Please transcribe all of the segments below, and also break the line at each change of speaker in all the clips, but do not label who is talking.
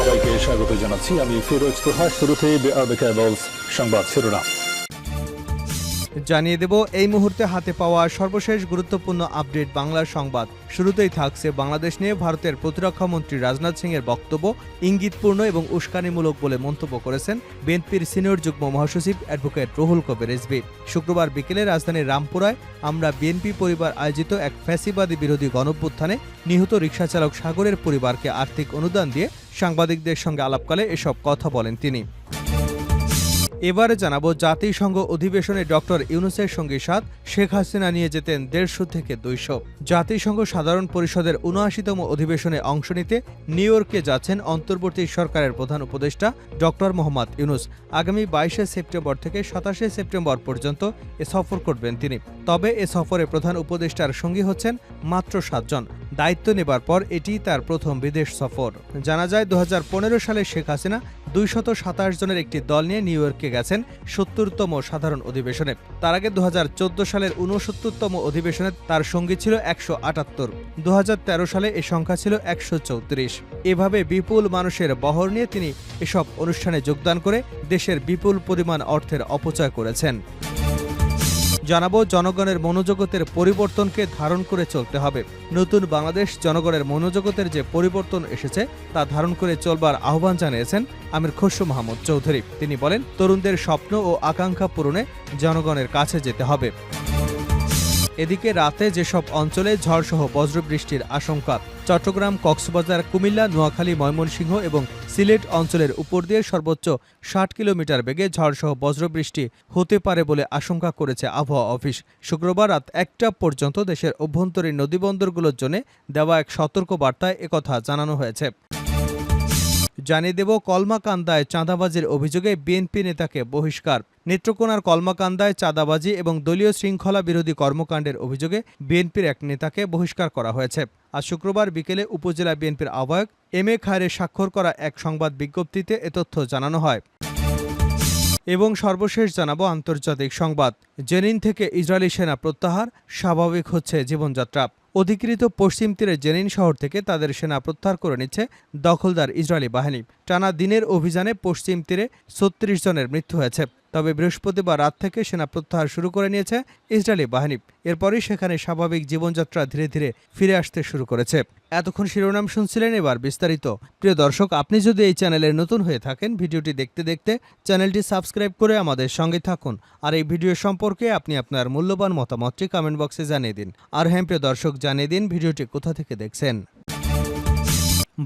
সবাইকে স্বাগত জানাচ্ছি। আমি ফিরোজ তোহা। শুরুতেই সংবাদ শিরোনাম
জানিয়ে দেব এই মুহূর্তে হাতে পাওয়া সর্বশেষ গুরুত্বপূর্ণ আপডেট বাংলার সংবাদ। শুরুতেই থাকছে বাংলাদেশ নিয়ে ভারতের প্রতিরক্ষা মন্ত্রী রাজনাথ সিং এর বক্তব্য ইঙ্গিতপূর্ণ এবং উস্কানিমূলক বলে মন্তব্য করেছেন বিএনপির সিনিয়র যুগ্ম মহাসচিব অ্যাডভোকেট রুহুল কবির রিজভী। শুক্রবার বিকেলে রাজধানীর রামপুরায় আমরা বিএনপি পরিবার আয়োজিত এক ফ্যাসিবাদী বিরোধী গণঅভ্যুত্থানে নিহত রিকশাচালক সাগরের পরিবারকে আর্থিক অনুদান দিয়ে সাংবাদিকদের সঙ্গে আলাপকালে এসব কথা বলেন তিনি। এবারে জানাবো জাতিসংঘ অধিবেশনে ডক্টর ইউনূসের সঙ্গে সাথ শেখ হাসিনা নিয়ে যেতেন 150 থেকে 200। জাতিসংঘ সাধারণ পরিষদের ৭৯তম অধিবেশনে অংশ নিতে নিউ ইয়র্কে যাচ্ছেন অন্তর্বর্তী সরকারের প্রধান উপদেষ্টা ডক্টর মোহাম্মদ ইউনূস। আগামী ২২শে সেপ্টেম্বর থেকে ২৭শে সেপ্টেম্বর পর্যন্ত এ সফর করবেন তিনি। তবে এ সফরে প্রধান উপদেষ্টার সঙ্গী হচ্ছেন মাত্র ৭ জন। দায়িত্ব নেবার পর এটি তার প্রথম বিদেশ সফর। জানা যায় ২০১৫ সালে শেখ হাসিনা ২২৭ জনের একটি দল নিয়ে নিউ ইয়র্কে গেছেন ৭০তম সাধারণ অধিবেশনে। তার আগে ২০১৪ সালের ৬৯তম অধিবেশনে তার সঙ্গী ছিল ১৭৮। ২০১৩ সালে এ সংখ্যা ছিল ১৩৪। এভাবে বিপুল মানুষের বহর নিয়ে তিনি এসব অনুষ্ঠানে যোগদান করে দেশের বিপুল পরিমাণ অর্থের অপচয় করেছেন। জানাবো জনগণের মনোজগতের পরিবর্তনকে ধারণ করে চলতে হবে। নতুন বাংলাদেশ জনগণের মনোজগতের যে পরিবর্তন এসেছে তা ধারণ করে চলবার আহ্বান জানিয়েছেন আমির খসরু মাহমুদ চৌধুরী। তিনি বলেন, তরুণদের স্বপ্ন ও আকাঙ্ক্ষা পূরণে জনগণের কাছে যেতে হবে। এদিকে রাতে যেসব অঞ্চলে ঝড়সহ বজ্রবৃষ্টির আশঙ্কা, চট্টগ্রাম, কক্সবাজার, কুমিল্লা, নোয়াখালী, ময়মনসিংহ এবং সিলেট অঞ্চলের উপর দিয়ে সর্বোচ্চ ৬০ কিলোমিটার বেগে ঝড়সহ বজ্রবৃষ্টি হতে পারে বলে আশঙ্কা করেছে আবহাওয়া অফিস। শুক্রবার রাত ১টা পর্যন্ত দেশের অভ্যন্তরীণ নদীবন্দরগুলোর জন্য দেওয়া এক সতর্ক বার্তায় একথা জানানো হয়েছে। জানিয়ে দেব কলমাকান্দায় চাঁদাবাজির অভিযোগে বিএনপি নেতাকে বহিষ্কার। নেত্রকোনার কলমাকান্দায় চাঁদাবাজি এবং দলীয় শৃঙ্খলা বিরোধী কর্মকাণ্ডের অভিযোগে বিএনপির এক নেতাকে বহিষ্কার করা হয়েছে। আজ শুক্রবার বিকেলে উপজেলা বিএনপির আহ্বায়ক এম এ খায়রে স্বাক্ষর করা এক সংবাদ বিজ্ঞপ্তিতে এ তথ্য জানানো হয়। এবং সর্বশেষ জানাবো আন্তর্জাতিক সংবাদ। জেনিন থেকে ইসরায়েলি সেনা প্রত্যাহার, স্বাভাবিক হচ্ছে জীবনযাত্রা। অধিকৃত পশ্চিম তীরের জেনিন শহর থেকে তাদের সেনা প্রত্যাহার করে নিচ্ছে দখলদার ইসরায়েলি বাহিনী। টানা দিনের অভিযানে পশ্চিম তীরে ৩৬ জনের মৃত্যু হয়েছে। তবে বৃহস্পতিবার রাত থেকে সেনা প্রত্যাহার শুরু করে নিয়েছে ইসরায়েলি বাহিনী। এরপরই সেখানে স্বাভাবিক জীবনযাত্রা ধীরে ধীরে ফিরে আসতে শুরু করেছে। এতক্ষণ শিরোনাম শুনছিলেন, এবার বিস্তারিত। প্রিয় দর্শক, আপনি যদি এই চ্যানেলের নতুন হয়ে থাকেন, ভিডিওটি দেখতে দেখতে চ্যানেলটি সাবস্ক্রাইব করে আমাদের সঙ্গে থাকুন। আর এই ভিডিও সম্পর্কে আপনি আপনার মূল্যবান মতামতটি কমেন্ট বক্সে জানিয়ে দিন। আর হ্যাঁ প্রিয় দর্শক, জানিয়ে দিন ভিডিওটি কোথা থেকে দেখছেন।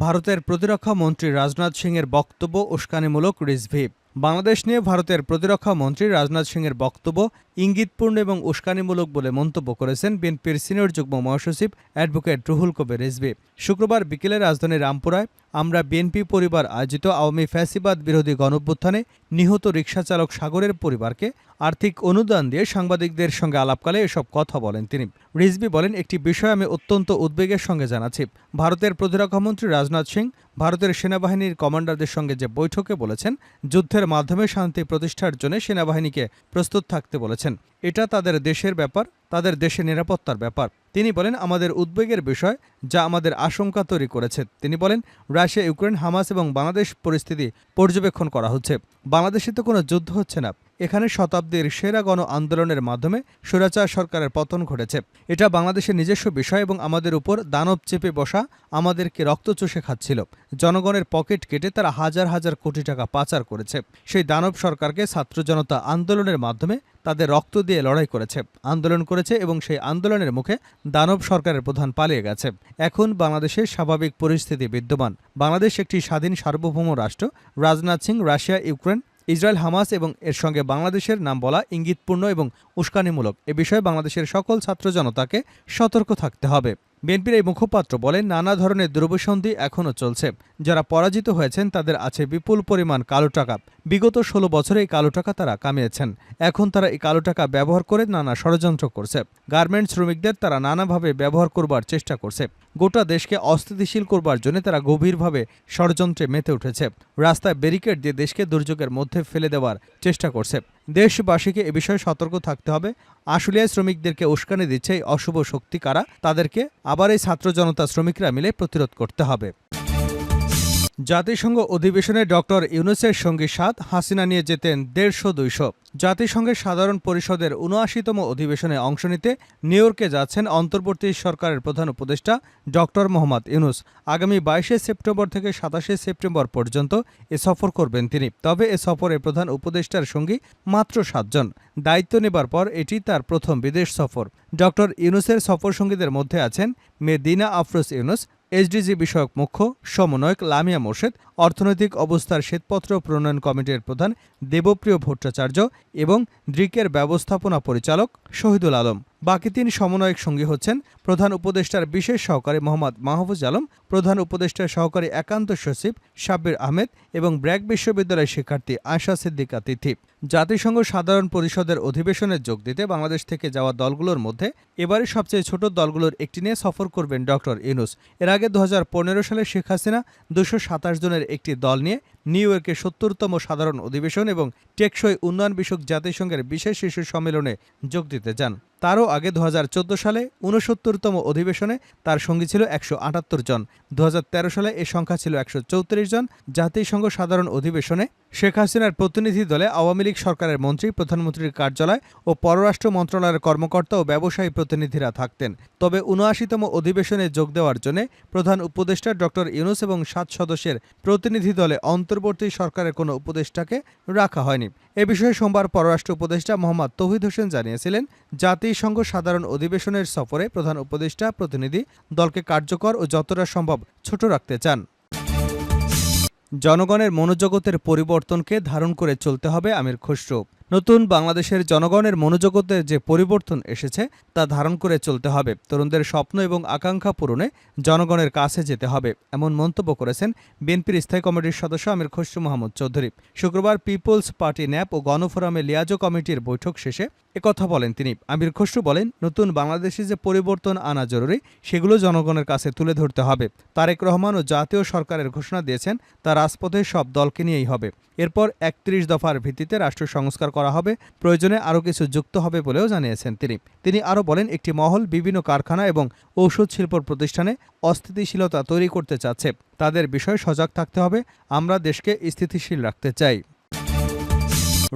ভারতের প্রতিরক্ষা মন্ত্রী রাজনাথ সিং এর বক্তব্য উস্কানিমূলক রিজভী। বাংলাদেশ নিয়ে ভারতের প্রতিরক্ষা মন্ত্রী রাজনাথ সিং এর বক্তব্য ইঙ্গিতপূর্ণ এবং উস্কানিমূলক বলে মন্তব্য করেছেন বিএনপির সিনিয়র যুগ্ম মহাসচিব অ্যাডভোকেট রুহুল কবির রিজভী। শুক্রবার বিকেলে রাজধানীর রামপুরায় আমরা বিএনপি পরিবার আয়োজিত আওয়ামী ফ্যাসিবাদ বিরোধী গণঅভ্যুত্থানে নিহত রিকশাচালক সাগরের পরিবারকে আর্থিক অনুদান দিয়ে সাংবাদিকদের সঙ্গে আলাপকালে এসব কথা বলেন তিনি। রিজভী বলেন, একটি বিষয় আমি অত্যন্ত উদ্বেগের সঙ্গে জানাচ্ছি। ভারতের প্রতিরক্ষামন্ত্রী রাজনাথ সিং ভারতের সেনাবাহিনীর কমান্ডারদের সঙ্গে যে বৈঠকে বলেছেন যুদ্ধের মাধ্যমে শান্তি প্রতিষ্ঠার জন্য সেনাবাহিনীকে প্রস্তুত থাকতে বলেছেন। এটা তাদের দেশের ব্যাপার, তাদের দেশের নিরাপত্তার ব্যাপার। তিনি বলেন, আমাদের উদ্বেগের বিষয় যা আমাদের আশঙ্কা তৈরি করেছে। তিনি বলেন, রাশিয়া, ইউক্রেন, হামাস এবং বাংলাদেশ পরিস্থিতি পর্যবেক্ষণ করা হচ্ছে। বাংলাদেশে তো কোনো যুদ্ধ হচ্ছে না। এখানে শতাব্দীর সেরা গণ আন্দোলনের মাধ্যমে স্বৈরাচার সরকারের পতন ঘটেছে। এটা বাংলাদেশের নিজস্ব বিষয় এবং আমাদের উপর দানব চেপে বসা আমাদেরকে রক্ত চষে খাচ্ছিল। জনগণের পকেট কেটে তারা হাজার হাজার কোটি টাকা পাচার করেছে। সেই দানব সরকারকে ছাত্র জনতা আন্দোলনের মাধ্যমে তাদের রক্ত দিয়ে লড়াই করেছে, আন্দোলন করেছে এবং সেই আন্দোলনের মুখে দানব সরকারের প্রধান পালিয়ে গেছে। এখন বাংলাদেশের স্বাভাবিক পরিস্থিতি বিদ্যমান। বাংলাদেশ একটি স্বাধীন সার্বভৌম রাষ্ট্র। Rajnath Singh Russia, Ukraine, Israel, Hamas এবং এর সঙ্গে বাংলাদেশের নাম বলা ইঙ্গিতপূর্ণ এবং উস্কানিমূলক। এ বিষয়ে বাংলাদেশের সকল ছাত্র জনতাকে সতর্ক থাকতে হবে। বিএনপির এই মুখপাত্র বলেন, নানা ধরনের দুরভিসন্ধি এখনও চলছে। যারা পরাজিত হয়েছেন তাদের আছে বিপুল পরিমাণ কালো টাকা। বিগত ১৬ বছরে এই কালো টাকা তারা কামিয়েছেন। এখন তারা এই কালো টাকা ব্যবহার করে নানা ষড়যন্ত্র করছে। গার্মেন্টস শ্রমিকদের তারা নানাভাবে ব্যবহার করবার চেষ্টা করছে। গোটা দেশকে অস্থিতিশীল করবার জন্য তারা গভীরভাবে ষড়যন্ত্রে মেতে উঠেছে। রাস্তায় ব্যারিকেড দিয়ে দেশকে দুর্যোগের মধ্যে ফেলে দেওয়ার চেষ্টা করছে। দেশবাসীকে এ বিষয়ে সতর্ক থাকতে হবে। আশুলিয়ায় শ্রমিকদেরকে উস্কানি দিচ্ছে এই অশুভ শক্তি কারা, তাদেরকে আবার এই ছাত্র জনতা শ্রমিকরা মিলে প্রতিরোধ করতে হবে। জাতিসংঘ অধিবেশনে ডক্টর ইউনূসের সঙ্গী সাদ, হাসিনা নিয়ে যেতেন 150-200। জাতিসংঘের সাধারণ পরিষদের ৭৯তম অধিবেশনে অংশ নিতে নিউ ইয়র্কে যাচ্ছেন অন্তর্বর্তী সরকারের প্রধান উপদেষ্টা ডক্টর মোহাম্মদ ইউনূস। আগামী ২২শে সেপ্টেম্বর থেকে ২৭শে সেপ্টেম্বর পর্যন্ত এ সফর করবেন তিনি। তবে এ সফরে প্রধান উপদেষ্টার সঙ্গী মাত্র ৭ জন। দায়িত্ব নেবার পর এটি তার প্রথম বিদেশ সফর। ডক্টর ইউনূসের সফরসঙ্গীদের মধ্যে আছেন মেয়ে দিনা আফরোজ ইউনূস, এইচডিজি বিষয়ক মুখ্য সমন্বয়ক লামিয়া মোর্শেদ, অর্থনৈতিক অবস্থার শ্বেতপত্র প্রণয়ন কমিটির প্রধান দেবপ্রিয় ভট্টাচার্য এবং দ্রিকের ব্যবস্থাপনা পরিচালক শহীদুল আলম। বাকি ৩ সমন্বয়ক সঙ্গী হচ্ছেন প্রধান উপদেষ্টার বিশেষ সহকারী মোহাম্মদ মাহফুজ আলম, প্রধান উপদেষ্টার সহকারী একান্ত সচিব সাব্বির আহমেদ এবং ব্র্যাক বিশ্ববিদ্যালয়ের শিক্ষার্থী আয়শা সিদ্দিকা তিথি। জাতিসংঘ সাধারণ পরিষদের অধিবেশনে যোগ দিতে বাংলাদেশ থেকে যাওয়া দলগুলোর মধ্যে এবারে সবচেয়ে ছোট দলগুলোর একটি নিয়ে সফর করবেন ডক্টর ইউনূস। এর আগে ২০১৫ সালে শেখ হাসিনা ২২৭ জনের একটি দল নিয়ে নিউ ইয়র্কে ৭০তম সাধারণ অধিবেশন এবং টেকসই উন্নয়ন বিষয়ক জাতিসংঘের বিশেষ শীর্ষ সম্মেলনে যোগ দিতে যান। তারও আগে ২০১৪ সালে ৬৯তম অধিবেশনে তার সঙ্গী ছিল ১৭৮ জন। ২০১৩ সালে এ সংখ্যা ছিল ১৩৪ জন। জাতিসংঘ সাধারণ অধিবেশনে শেখ হাসিনার প্রতিনিধি দলে আওয়ামী লীগ সরকারের মন্ত্রী, প্রধানমন্ত্রীর কার্যালয় ও পররাষ্ট্র মন্ত্রণালয়ের কর্মকর্তা ও ব্যবসায়ী প্রতিনিধিরা থাকতেন। তবে ৭৯তম অধিবেশনে যোগ দেওয়ার জন্য প্রধান উপদেষ্টা ডক্টর ইউনূস এবং ৭ সদস্যের প্রতিনিধি দলে অন্তর্বর্তী সরকারের কোনো উপদেষ্টাকে রাখা হয়নি। এ বিষয়ে সোমবার পররাষ্ট্র উপদেষ্টা মোহাম্মদ তৌহিদ হোসেন জানিয়েছিলেন, জাতিসংঘ সাধারণ অধিবেশনের সফরে প্রধান উপদেষ্টা প্রতিনিধি দলকে কার্যকর ও যতটা সম্ভব ছোট রাখতে চান। জনগণের মনোজগতের পরিবর্তনকে ধারণ করে চলতে হবে আমির খসরু। নতুন বাংলাদেশের জনগণের মনোজগতে যে পরিবর্তন এসেছে তা ধারণ করে চলতে হবে। তরুণদের স্বপ্ন এবং আকাঙ্ক্ষা পূরণে জনগণের কাছে যেতে হবে, এমন মন্তব্য করেছেন বিএনপির স্থায়ী কমিটির সদস্য আমির খসরু মাহমুদ চৌধুরী। শুক্রবার পিপলস পার্টি ন্যাপ ও গণফোরামে লিয়াজো কমিটির বৈঠক শেষে একথা বলেন তিনি। আমির খসরু বলেন, নতুন বাংলাদেশে যে পরিবর্তন আনা জরুরি সেগুলো জনগণের কাছে তুলে ধরতে হবে। তারেক রহমান ও জাতীয় সরকারের ঘোষণা দিয়েছেন তা রাজপথে সব দলকে নিয়েই হবে। এরপর ৩১ দফার ভিত্তিতে রাষ্ট্র সংস্কার করা হবে, প্রয়োজনে আরও কিছু যুক্ত হবে বলেও জানিয়েছেন তিনি আরও বলেন, একটি মহল বিভিন্ন কারখানা এবং ঔষধ শিল্প প্রতিষ্ঠানে অস্থিতিশীলতা তৈরি করতে চাচ্ছে। তাদের বিষয়ে সজাগ থাকতে হবে। আমরা দেশকে স্থিতিশীল রাখতে চাই।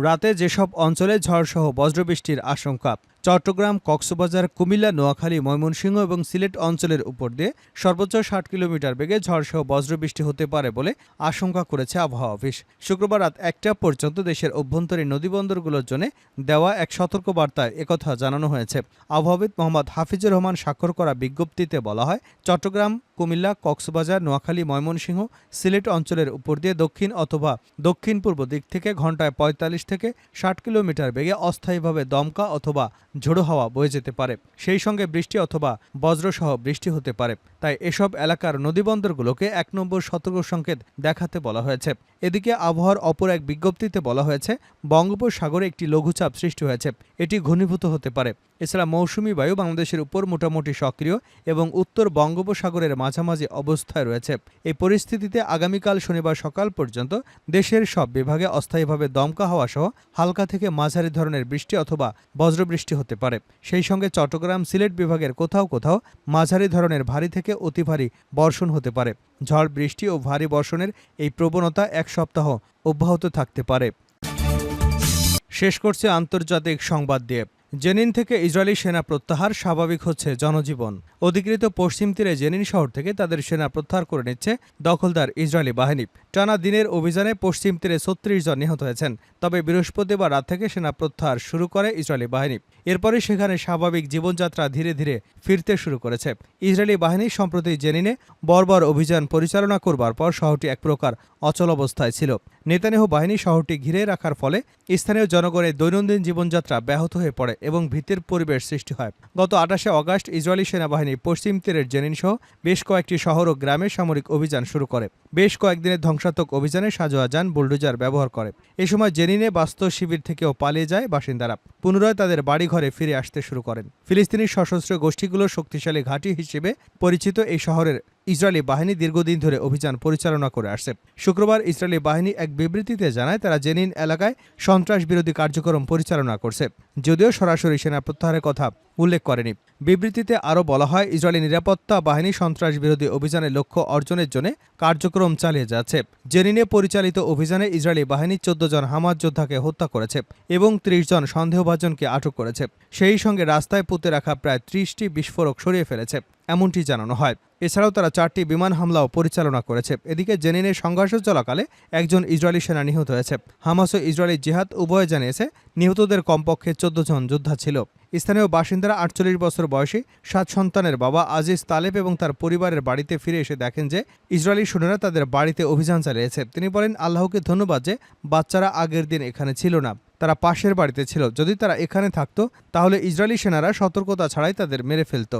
রাতে যেসব অঞ্চলে ঝড়সহ বজ্রবৃষ্টির আশঙ্কা। চট্টগ্রাম, কক্সবাজার, কুমিল্লা, নোয়াখালী, ময়মনসিংহ এবং সিলেট অঞ্চলের উপর দিয়ে সর্বোচ্চ ৬০ কিলোমিটার বেগে ঝড়সহ বজ্রবৃষ্টি হতে পারে বলে আশঙ্কা করেছে আবহাওয়া অফিস। শুক্রবার রাত ১টা পর্যন্ত দেশের অভ্যন্তরীণ নদীবন্দরগুলোর জন্য দেওয়া এক সতর্কবার্তায় একথা জানানো হয়েছে। আবহাওয়াবিদ মোহাম্মদ হাফিজুর রহমান স্বাক্ষর করা বিজ্ঞপ্তিতে বলা হয়, চট্টগ্রাম, কুমিল্লা, কক্সবাজার, নোয়াখালী, ময়মনসিংহ, সিলেট অঞ্চলের উপর দিয়ে দক্ষিণ অথবা দক্ষিণ পূর্ব দিক থেকে ঘন্টায় ৪৫ থেকে ৬০ কিলোমিটার বেগে অস্থায়ীভাবে দমকা অথবা ঝোড়ো হাওয়া বয়ে যেতে পারে। সেই সঙ্গে বৃষ্টি অথবা বজ্রসহ বৃষ্টি হতে পারে। তাই এসব এলাকার নদীবন্দরগুলোকে ১ নম্বর সতর্ক সংকেত দেখাতে বলা হয়েছে। এদিকে আবহাওয়ার অপর এক বিজ্ঞপ্তিতে বলা হয়েছে, বঙ্গোপসাগরে একটি লঘুচাপ সৃষ্টি হয়েছে, এটি ঘনীভূত হতে পারে। এছাড়া মৌসুমী বায়ু বাংলাদেশের উপর মোটামুটি সক্রিয় এবং উত্তর বঙ্গোপসাগরের মাঝামাঝি অবস্থায় রয়েছে। এই পরিস্থিতিতে আগামীকাল শনিবার সকাল পর্যন্ত দেশের সব বিভাগে অস্থায়ীভাবে দমকা হাওয়া সহ হালকা থেকে মাঝারি ধরনের বৃষ্টি অথবা বজ্রবৃষ্টি হতে পারে। সেই সঙ্গে চট্টগ্রাম, সিলেট বিভাগের কোথাও কোথাও মাঝারি ধরনের ভারী থেকে অতি ভারী বর্ষণ হতে পারে। ঝড়, বৃষ্টি ও ভারী বর্ষণের এই প্রবণতা ১ সপ্তাহ অব্যাহত থাকতে পারে। শেষ করছে আন্তর্জাতিক সংবাদ দিয়ে। জেনিন থেকে ইসরায়েলি সেনা প্রত্যাহার, স্বাভাবিক হচ্ছে জনজীবন। অধিকৃত পশ্চিম তীরে জেনিন শহর থেকে তাদের সেনা প্রত্যাহার করে নিচ্ছে দখলদার ইসরায়েলি বাহিনী। টানা দিনের অভিযানে পশ্চিম তীরে ৩৬ জন নিহত হয়েছেন। তবে বৃহস্পতিবার রাত থেকে সেনা প্রত্যাহার শুরু করে ইসরায়েলি বাহিনী। এরপরই সেখানে স্বাভাবিক জীবনযাত্রা ধীরে ধীরে ফিরতে শুরু করেছে। ইসরায়েলি বাহিনী সম্প্রতি জেনিনে বর্বর অভিযান পরিচালনা করবার পর শহরটি এক প্রকার অচল অবস্থায় ছিল। নেতানিয়াহু বাহিনী শহরটি ঘিরে রাখার ফলে স্থানীয় জনগণের দৈনন্দিন জীবনযাত্রা ব্যাহত হয়ে পড়ে এবং ভীতির পরিবেশ সৃষ্টি হয়। গত ২৮শে অগাস্ট ইসরায়েলি সেনাবাহিনী পশ্চিম তীরের জেনিন সহ বেশ কয়েকটি শহর ও গ্রামে সামরিক অভিযান শুরু করে। বেশ কয়েকদিনের ধ্বংসাত্মক অভিযানে সাঁজোয়া যান, বুলডোজার ব্যবহার করে। এ সময় জেনিনে বাস্তব শিবির থেকেও পালিয়ে যায় বাসিন্দারা। পুনরায় তাদের বাড়িঘরে ফিরে আসতে শুরু করেন। ফিলিস্তিনি সশস্ত্র গোষ্ঠীগুলোর শক্তিশালী ঘাঁটি হিসেবে পরিচিত এই শহরের ইসরায়েলি বাহিনী দীর্ঘদিন ধরে অভিযান পরিচালনা করে আসছে। শুক্রবার ইসরায়েলি বাহিনী এক বিবৃতিতে জানায়, তারা জেনিন এলাকায় সন্ত্রাস বিরোধী কার্যক্রম পরিচালনা করছে। যদিও সরাসরি সেনা প্রত্যাহারের কথা উল্লেখ করেনি। বিবৃতিতে আরও বলা হয়, ইসরায়েলি নিরাপত্তা বাহিনী সন্ত্রাস বিরোধী অভিযানের লক্ষ্য অর্জনের জন্য কার্যক্রম চালিয়ে যাচ্ছে। জেনিনে পরিচালিত অভিযানে ইসরায়েলি বাহিনী 14 জন হামাস যোদ্ধাকে হত্যা করেছে এবং 30 জন সন্দেহভাজনকে আটক করেছে। সেই সঙ্গে রাস্তায় পুঁতে রাখা প্রায় 30টি বিস্ফোরক সরিয়ে ফেলেছে, এমনটি জানানো হয়। এছাড়াও তারা 4টি বিমান হামলাও পরিচালনা করেছে। এদিকে জেনিনের সংঘর্ষ চলাকালে একজন ইসরায়েলি সেনা নিহত হয়েছে। হামাস ও ইসরায়েলি জিহাদ উভয়ে জানিয়েছে নিহতদের কমপক্ষে 14 জন যোদ্ধা ছিল। স্থানীয় বাসিন্দারা 48 বছর বয়সী 7 সন্তানের বাবা আজিজ তালেব এবং তার পরিবারের বাড়িতে ফিরে এসে দেখেন যে ইসরায়েলি সৈন্যরা তাদের বাড়িতে অভিযান চালিয়েছে। তিনি বলেন, আল্লাহকে ধন্যবাদ যে বাচ্চারা আগের দিন এখানে ছিল না, তারা পাশের বাড়িতে ছিল। যদি তারা এখানে থাকতো তাহলে ইসরায়েলি সেনারা সতর্কতা ছাড়াই তাদের মেরে ফেলত।